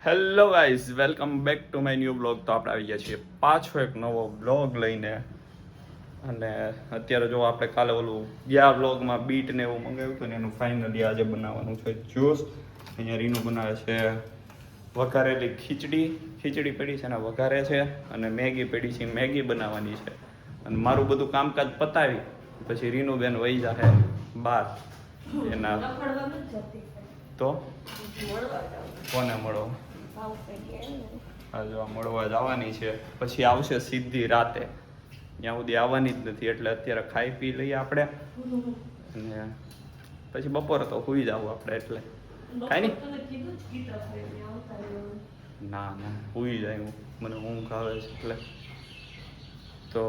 Hello guys, welcome back to my new blog. તો આપણે આવી ગયા છીએ પાછો એક નવો બ્લોગ લઈને. અને અત્યારે જો આપણે કાલે ઓલું ગયા બ્લોગમાં બીટ ને એવું મંગાવ્યું હતું ને એનું ફાઇનલી આજે બનાવવાનું છે જ્યુસ. અહીંયા રીનું બનાવે છે વઘારેલી ખીચડી પડી છે ને વઘારે છે, અને મેગી પડી છે, મેગી બનાવવાની છે. અને મારું બધું કામકાજ પતાવી પછી રીનું બેન વહી જાહે બહાર એના તો કોને મળો જો મળવા જવાની છે, પછી આવશે સીધી રાતે. ત્યાં સુધી આવવાની જ નથી, એટલે અત્યારે ખાઈ પી લઈએ આપણે, અને પછી બપોરે તો સુઈ જવું આપણે. એટલે ખાઈ નહીં ના સુઈ જાય, મને ઊંઘ આવે છે એટલે. તો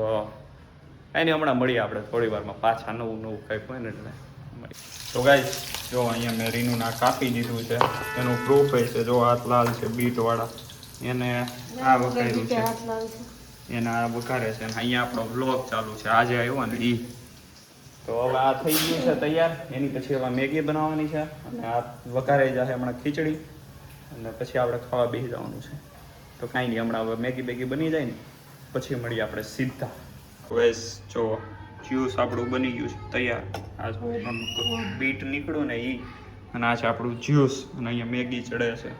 કાંઈ નહીં, હમણાં મળીએ આપણે થોડી વારમાં પાછા નવું કંઈક હોય ને એટલે મળી. તો ગાઈસ જો અહીંયા મેં રીનું ના કાપી દીધું છે, એનું પ્રૂફ હોય છે. જો હાથ લાલ છે બીટવાળા, એને આ વઘાર્યું છે, એને આ વઘારે છે. અને અહીંયા આપણો બ્લોગ ચાલુ છે આજે આવ્યો ને ઈ. તો હવે આ થઈ ગયું છે તૈયાર. એની પછી હવે મેગી બનાવવાની છે, અને આ વઘારાઈ જશે હમણાં ખીચડી, અને પછી આપણે ખાવા બેસી જવાનું છે. તો કાંઈ નહીં, હમણાં હવે મેગી બની જાય ને પછી મળીએ આપણે સીધા. વેસ જો જ્યુસ આપણું બની ગયું છે તૈયાર. આ બીટ નીકળ્યું ને એ, અને આ છે આપણું જ્યુસ. અને અહીંયા મેગી ચડે છે,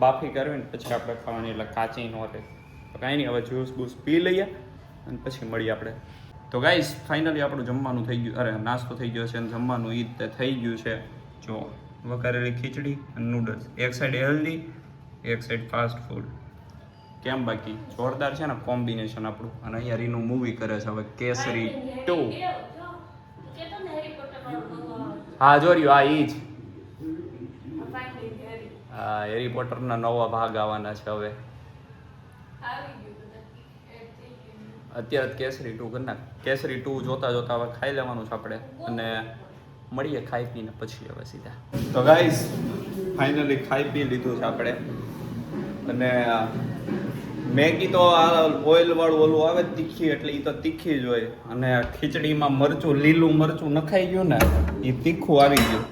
બાફી કરવી ને પછી આપણે ખાવાની, એટલે કાચી ન રહે. તો કાંઈ નહીં, હવે જ્યુસ બૂસ પી લઈએ અને પછી મળીએ આપણે. તો ગાઈસ ફાઇનલી આપણું જમવાનું થઈ ગયું, અરે નાસ્તો થઈ ગયો છે, અને જમવાનું ઈ રીતે થઈ ગયું છે. જો વઘારેલી ખીચડી અને નૂડલ્સ, એક સાઈડ હેલ્ધી એક સાઈડ ફાસ્ટ ફૂડ. કેમ બાકી જોરદાર છે ને કોમ્બિનેશન આપણું. અને અહીંયા રીનું મૂવી કરે છે હવે કેસરી 2. હા જોર્યું, હા ઈ જ. હા, હેરી પોટરના નવા ભાગ આવવાના છે હવે. અત્યારે કેસરી 2 કરી નાખ. કેસરી 2 જોતા હવે ખાઈ લેવાનું છે આપણે, અને મળીએ ખાઈ પીને પછી હવે સીધા. તો ગાઈસ ફાઇનલી ખાઈ પી લીધું છે આપણે, અને મેગી તો આ ઓઇલ વાળું ઓલું આવે તીખી, એટલે એ તો તીખી જ હોય. અને ખીચડીમાં મરચું, લીલું મરચું નખાઈ ગયું ને, એ તીખું આવી ગયું.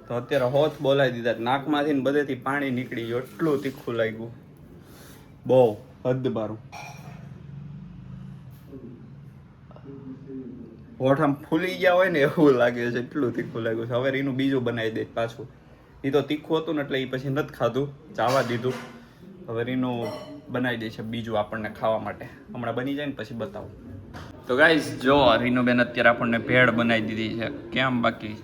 તો અત્યારે હોથ બોલાવી દીધા, નાકમાંથી ને બધેથી પાણી નીકળી ગયું, એટલું તીખું લાગ્યું. બહુ હદ બારું. હોઠ આમ ફૂલી ગયા હોય ને એવું લાગે છે, એટલું તીખું લાગ્યું છે. હવે એનું બીજું બનાવી દે પાછું. એ તો તીખું હતું ને એટલે એ પછી નથી ખાધું, ચાવા દીધું. હવે રીનું બનાવી દે છે બીજું આપણને ખાવા માટે. હમણાં બની જાય ને પછી બતાવું. તો ગાઈસ જો રીનું બેન અત્યારે આપણને ભેળ બનાવી દીધી છે. કેમ બાકી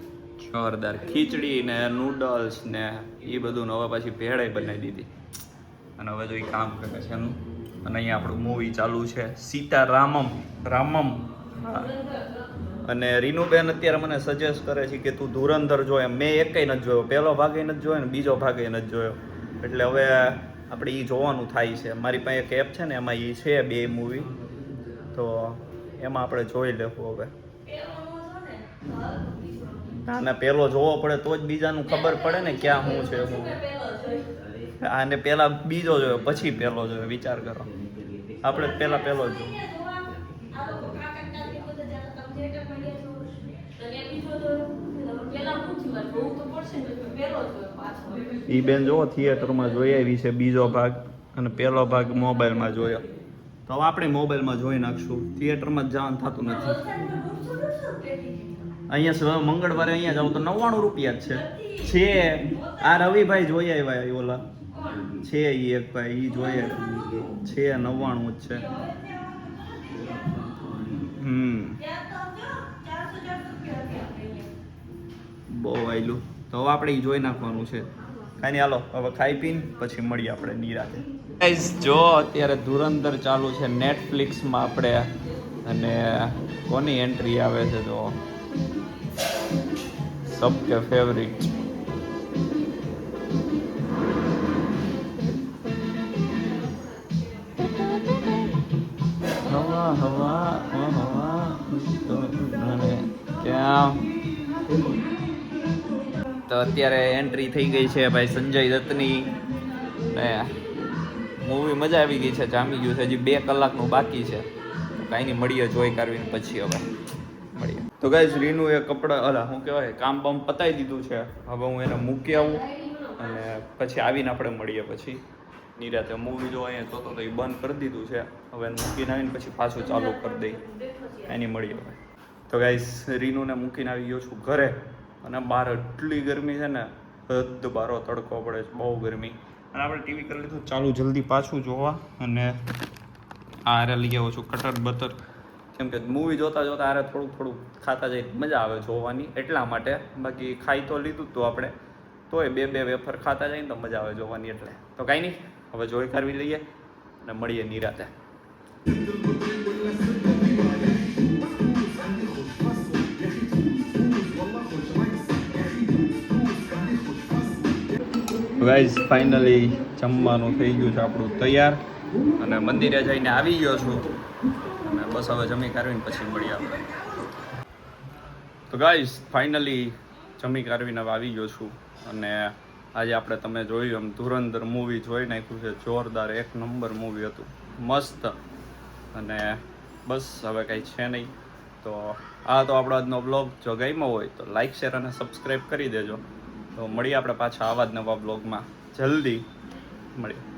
જોરદાર ખીચડી ને નૂડલ્સ ને એ બધું, હવે પછી ભેળે બનાવી દીધી. અને હવે જો એ કામ કરે છે એનું. અને અહીંયા આપણું મૂવી ચાલુ છે સીતારામમ. અને રીનુબેન અત્યારે મને સજેસ્ટ કરે છે કે તું ધુરંધર જોયે. મેં એકેય નથી જોયો, પહેલો ભાગે નથી જોયો ને બીજો ભાગે નથી જોયો. એટલે હવે આપણે એ જોવાનું થાય છે. મારી પાસે એક એપ છે ને, એમાં એ છે 2 મૂવી, તો એમાં આપણે જોઈ લેવું હવે. ના પહેલો જોવો પડે તો જ બીજાનું ખબર પડે ને ક્યાં શું છે શું. આને પહેલા બીજો જોયો પછી પહેલો જોયો, વિચાર કરો. આપણે પહેલો જોયો. ઈ બેન જો થિયેટરમાં જોઈ આવી છે બીજો ભાગ, અને પહેલો ભાગ મોબાઈલમાં જોયો. તો હવે આપણે મોબાઈલમાં જોઈ નાખશું, થિયેટરમાં જ જવાનું થતું નથી. અહીંયા મંગળવારે અહીંયા જાવ તો 99 રૂપિયા જ છે. આ રવિભાઈ જોઈ આવ્યા, ઓલા છે એ એક ભાઈ, એ જોઈએ છે 99 જ છે. બહુ આવેલું. તો હવે આપણે જોઈ નાખવાનું છે. કાંઈ નહીં, હાલો હવે ખાઈ પીને પછી મળીએ આપણે નિરાતે. ગાઈસ જો અત્યારે ધુરંધર ચાલુ છે નેટફ્લિક્સમાં આપણે, અને કોની એન્ટ્રી આવે છે તો સબકે ફેવરિટ. હવા ક્યાં. તો અત્યારે એન્ટ્રી થઈ ગઈ છે ભાઈ સંજય દત્તની, ને મૂવી મજા આવી ગઈ છે, જામી ગયું છે. હજી 2 કલાકનું બાકી છે. કાંઈ નહીં, મળીએ જોઈ કરવીને પછી હવે મળીએ. તો ગાઈસ રીનું એ કપડાં શું કહેવાય કામ બામ પતાવી દીધું છે. હવે હું એને મૂકી આવું અને પછી આવીને આપણે મળીએ પછી નિરાતે મૂવી જો અહીંયા જોતો તો એ બંધ કરી દીધું છે હવે મૂકીને આવીને પછી પાછું ચાલુ કરી દઈ એની મળીએ હવે. તો ગાઈસ રીનુને મૂકીને આવી ગયો છું ઘરે અને બહાર એટલી ગરમી છે ને હદ બારો તડકો પડે છે બહુ ગરમી અને આપણે ટીવી કરી લીધું ચાલુ જલ્દી પાછું જોવા અને આરે લઈ આવું છું કટર બટર કેમ કે મૂવી જોતા જોતા આરે થોડુંક થોડુંક ખાતા જાય મજા આવે જોવાની એટલા માટે બાકી ખાઈ તો લીધું જ તો આપણે તોય બે વેફર ખાતા જાય ને તો મજા આવે જોવાની એટલે તો કાંઈ નહીં હવે જોઈ કરવી લઈએ અને મળીએ નિરાતે. ગાઈઝ ફાઇનલી જમવાનું થઈ ગયું છે આપણું તૈયાર અને મંદિરે જઈને આવી ગયો છું અને બસ હવે જમી કાઢવીને પછી મળીએ આપણે. તો ગાઈઝ ફાઇનલી જમી કાઢવીને હવે આવી ગયો છું અને આજે આપણે તમે જોયું એમ ધુરંધર મૂવી જોઈ નાખ્યું છે જોરદાર એક નંબર મૂવી હતું મસ્ત અને બસ હવે કંઈ છે નહીં તો આ તો આપણો આજનો બ્લોગ જો ગમ્યો હોય તો લાઈક શેર અને સબસ્ક્રાઈબ કરી દેજો. તો મળીએ આપણે પાછા આવા જ નવા બ્લોગમાં જલ્દી મળીએ.